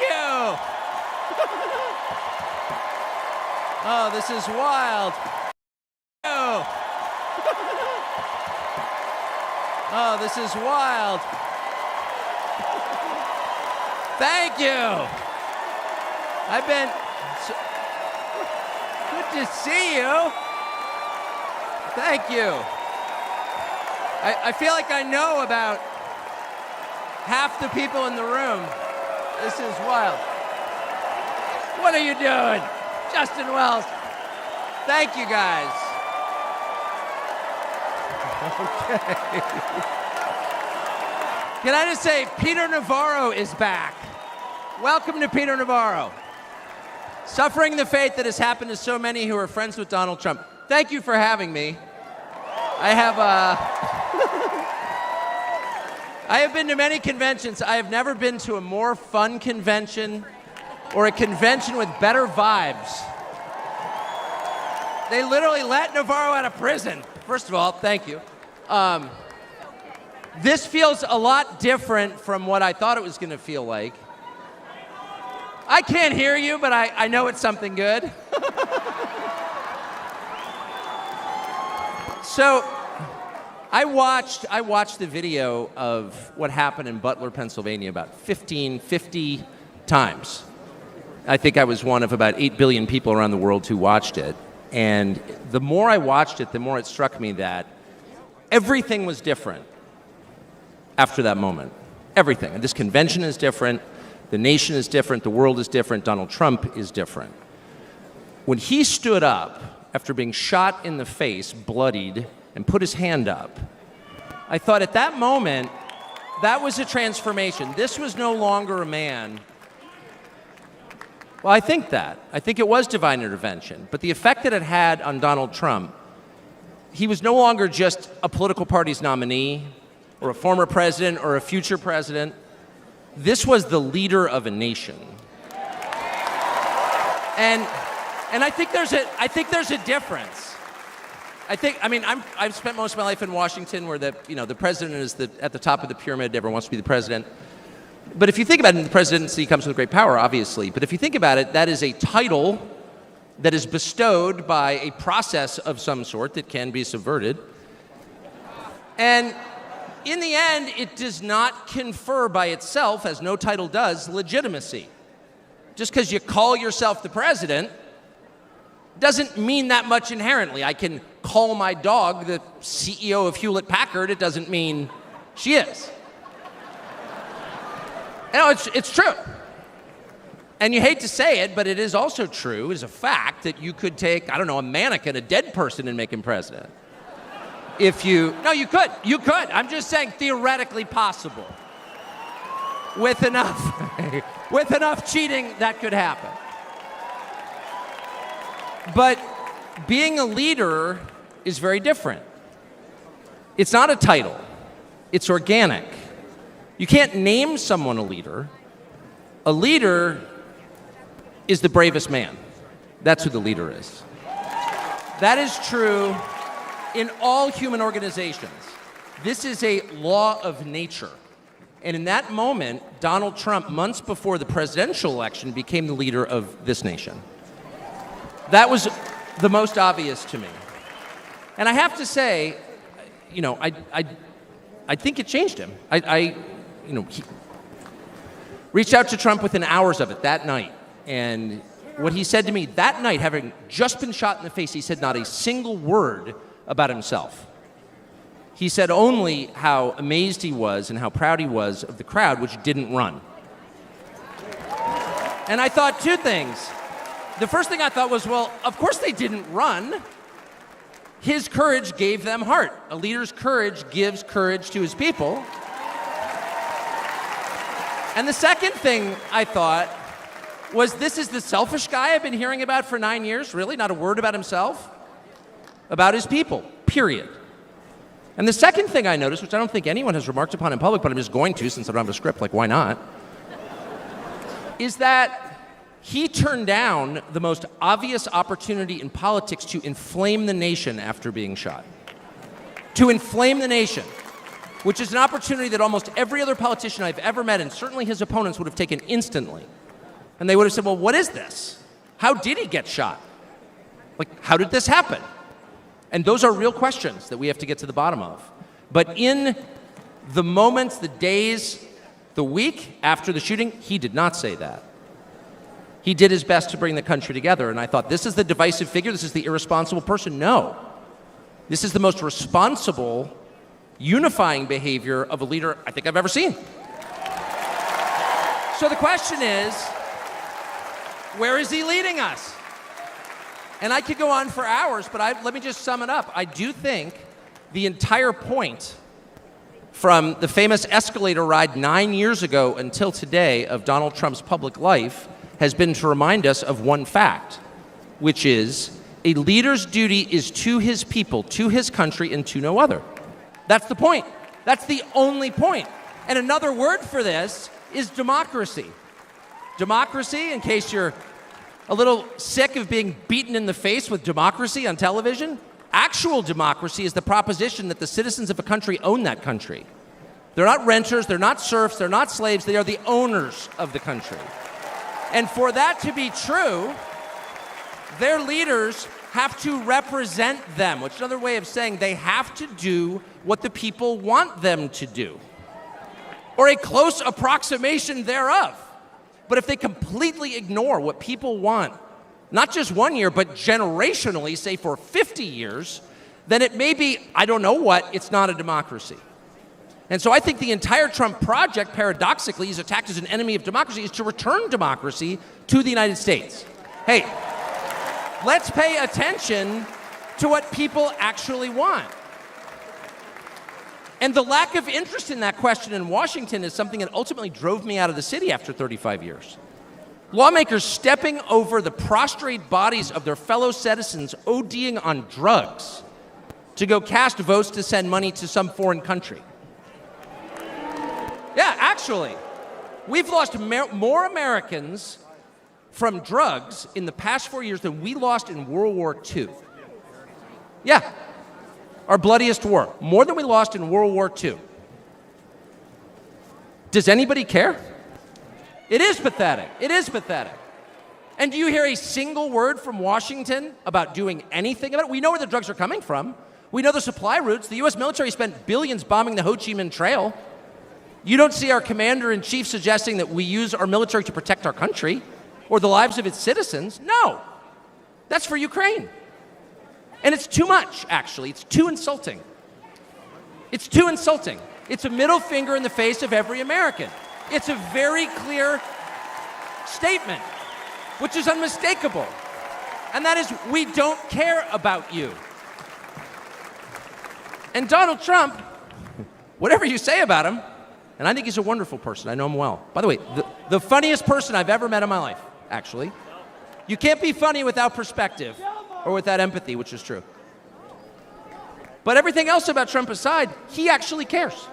you. Oh, this is wild. Oh, this is wild. Thank you. I've been good to see you. Thank you. I feel like I know about half the people in the room. This is wild. What are you doing? Justin Wells. Thank you, guys. Okay. Can I just say, Peter Navarro is back. Welcome to Peter Navarro. Suffering the fate that has happened to so many who are friends with Donald Trump. Thank you for having me. I have been to many conventions. I have never been to a more fun convention or a convention with better vibes. They literally let Navarro out of prison. First of all, thank you. This feels a lot different from what I thought it was going to feel like. I can't hear you, but I know it's something good. So I watched the video of what happened in Butler, Pennsylvania about 50 times. I think I was one of about 8 billion people around the world who watched it. And the more I watched it, the more it struck me that everything was different after that moment. Everything. And this convention is different. The nation is different. The world is different. Donald Trump is different. When he stood up after being shot in the face, bloodied, and put his hand up, I thought at that moment, that was a transformation. This was no longer a man. Well, I think it was divine intervention. But the effect that it had on Donald Trump, he was no longer just a political party's nominee or a former president or a future president. This was the leader of a nation. And I think there's a difference. I've spent most of my life in Washington where the president is at the top of the pyramid, everyone wants to be the president. But if you think about it, the presidency comes with great power, obviously. But if you think about it, that is a title that is bestowed by a process of some sort that can be subverted. And in the end, it does not confer by itself, as no title does, legitimacy. Just because you call yourself the president doesn't mean that much inherently. I can call my dog the CEO of Hewlett-Packard. It doesn't mean she is. No, it's true. And you hate to say it, but it is also true, is a fact, that you could take, I don't know, a mannequin, a dead person, and make him president. No, you could. I'm just saying theoretically possible. With enough cheating, that could happen. But being a leader is very different. It's not a title. It's organic. You can't name someone a leader. A leader is the bravest man. That's who the leader is. That is true in all human organizations. This is a law of nature. And in that moment, Donald Trump, months before the presidential election, became the leader of this nation. That was the most obvious to me. And I have to say, I think it changed him. He reached out to Trump within hours of it that night. And what he said to me that night, having just been shot in the face, he said not a single word about himself. He said only how amazed he was and how proud he was of the crowd, which didn't run. And I thought two things. The first thing I thought was, well, of course they didn't run. His courage gave them heart. A leader's courage gives courage to his people. And the second thing I thought was, this is the selfish guy I've been hearing about for 9 years? Really? Not a word about himself? About his people, period. And the second thing I noticed, which I don't think anyone has remarked upon in public, but I'm just going to since I don't have a script, like why not, is that he turned down the most obvious opportunity in politics to inflame the nation after being shot. To inflame the nation, which is an opportunity that almost every other politician I've ever met, and certainly his opponents, would have taken instantly. And they would have said, well, what is this? How did he get shot? Like, how did this happen? And those are real questions that we have to get to the bottom of. But in the moments, the days, the week after the shooting, he did not say that. He did his best to bring the country together. And I thought, this is the divisive figure? This is the irresponsible person? No. This is the most responsible, unifying behavior of a leader I think I've ever seen. So the question is, where is he leading us? And I could go on for hours, but let me just sum it up. I do think the entire point from the famous escalator ride 9 years ago until today of Donald Trump's public life has been to remind us of one fact, which is a leader's duty is to his people, to his country, and to no other. That's the point. That's the only point. And another word for this is democracy. Democracy, in case you're a little sick of being beaten in the face with democracy on television, actual democracy is the proposition that the citizens of a country own that country. They're not renters, they're not serfs, they're not slaves, they are the owners of the country. And for that to be true, their leaders have to represent them, which is another way of saying they have to do what the people want them to do, or a close approximation thereof. But if they completely ignore what people want, not just 1 year, but generationally, say for 50 years, then it may be, I don't know what, it's not a democracy. And so I think the entire Trump project, paradoxically, is attacked as an enemy of democracy, is to return democracy to the United States. Hey, let's pay attention to what people actually want. And the lack of interest in that question in Washington is something that ultimately drove me out of the city after 35 years. Lawmakers stepping over the prostrate bodies of their fellow citizens ODing on drugs to go cast votes to send money to some foreign country. Yeah, actually, we've lost more Americans from drugs in the past 4 years than we lost in World War II. Yeah. Our bloodiest war, more than we lost in World War II. Does anybody care? It is pathetic. It is pathetic. And do you hear a single word from Washington about doing anything about it? We know where the drugs are coming from. We know the supply routes. The U.S. military spent billions bombing the Ho Chi Minh Trail. You don't see our commander-in-chief suggesting that we use our military to protect our country or the lives of its citizens. No. That's for Ukraine. And it's too much, actually. It's too insulting. It's too insulting. It's a middle finger in the face of every American. It's a very clear statement, which is unmistakable. And that is, we don't care about you. And Donald Trump, whatever you say about him, and I think he's a wonderful person. I know him well. By the way, the funniest person I've ever met in my life, actually. You can't be funny without perspective. Or without empathy, which is true. But everything else about Trump aside, he actually cares.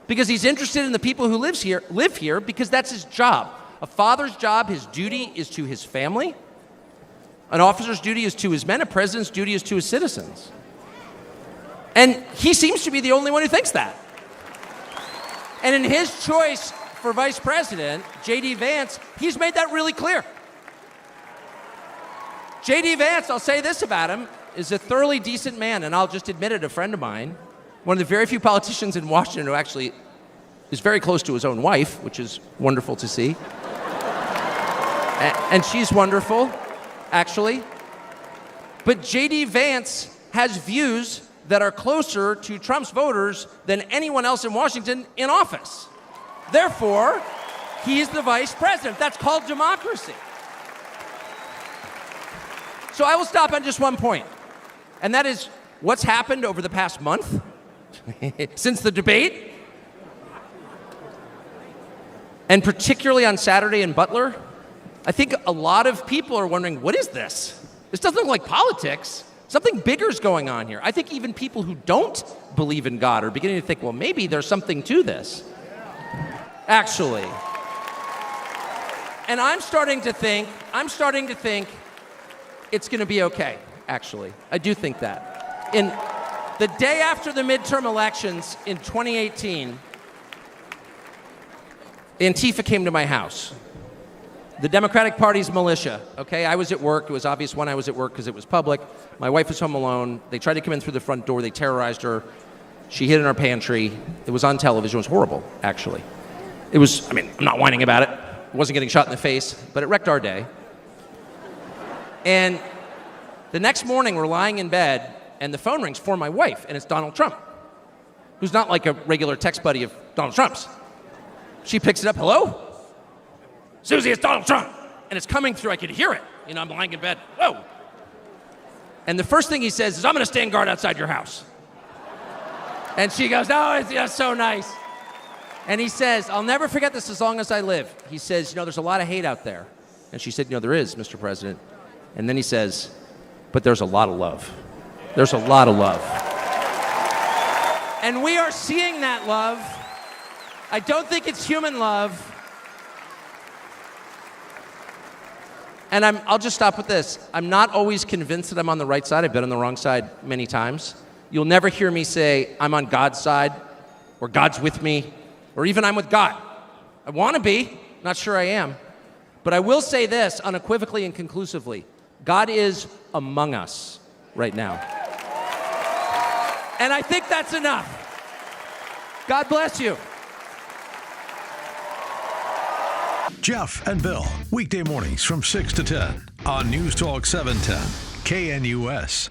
Because he's interested in the people who live here, because that's his job. A father's job, his duty is to his family. An officer's duty is to his men. A president's duty is to his citizens. And he seems to be the only one who thinks that. And in his choice for vice president, JD Vance, he's made that really clear. JD Vance, I'll say this about him, is a thoroughly decent man, and I'll just admit it, a friend of mine, one of the very few politicians in Washington who actually is very close to his own wife, which is wonderful to see. And she's wonderful, actually. But JD Vance has views that are closer to Trump's voters than anyone else in Washington in office. Therefore, he's the vice president. That's called democracy. So I will stop on just one point, and that is what's happened over the past month since the debate, and particularly on Saturday in Butler. I think a lot of people are wondering, what is this? This doesn't look like politics. Something bigger is going on here. I think even people who don't believe in God are beginning to think, well, maybe there's something to this, actually. And I'm starting to think it's going to be okay, actually. I do think that. In the day after the midterm elections in 2018, Antifa came to my house. The Democratic Party's militia, okay? I was at work. It was obvious when I was at work because it was public. My wife was home alone. They tried to come in through the front door. They terrorized her. She hid in our pantry. It was on television. It was horrible, actually. It was, I'm not whining about it. I wasn't getting shot in the face, but it wrecked our day. And the next morning, we're lying in bed, and the phone rings for my wife, and it's Donald Trump, who's not like a regular text buddy of Donald Trump's. She picks it up. Hello? Susie, it's Donald Trump. And it's coming through. I could hear it. I'm lying in bed. Whoa. And the first thing he says is, I'm going to stand guard outside your house. And she goes, oh, it's so nice. And he says, I'll never forget this as long as I live. He says, there's a lot of hate out there. And she said, there is, Mr. President. And then he says, but there's a lot of love. There's a lot of love. And we are seeing that love. I don't think it's human love. And I'll just stop with this. I'm not always convinced that I'm on the right side. I've been on the wrong side many times. You'll never hear me say I'm on God's side, or God's with me, or even I'm with God. I want to be, not sure I am. But I will say this unequivocally and conclusively. God is among us right now. And I think that's enough. God bless you. Jeff and Bill, weekday mornings from 6 to 10 on News Talk 710, KNUS.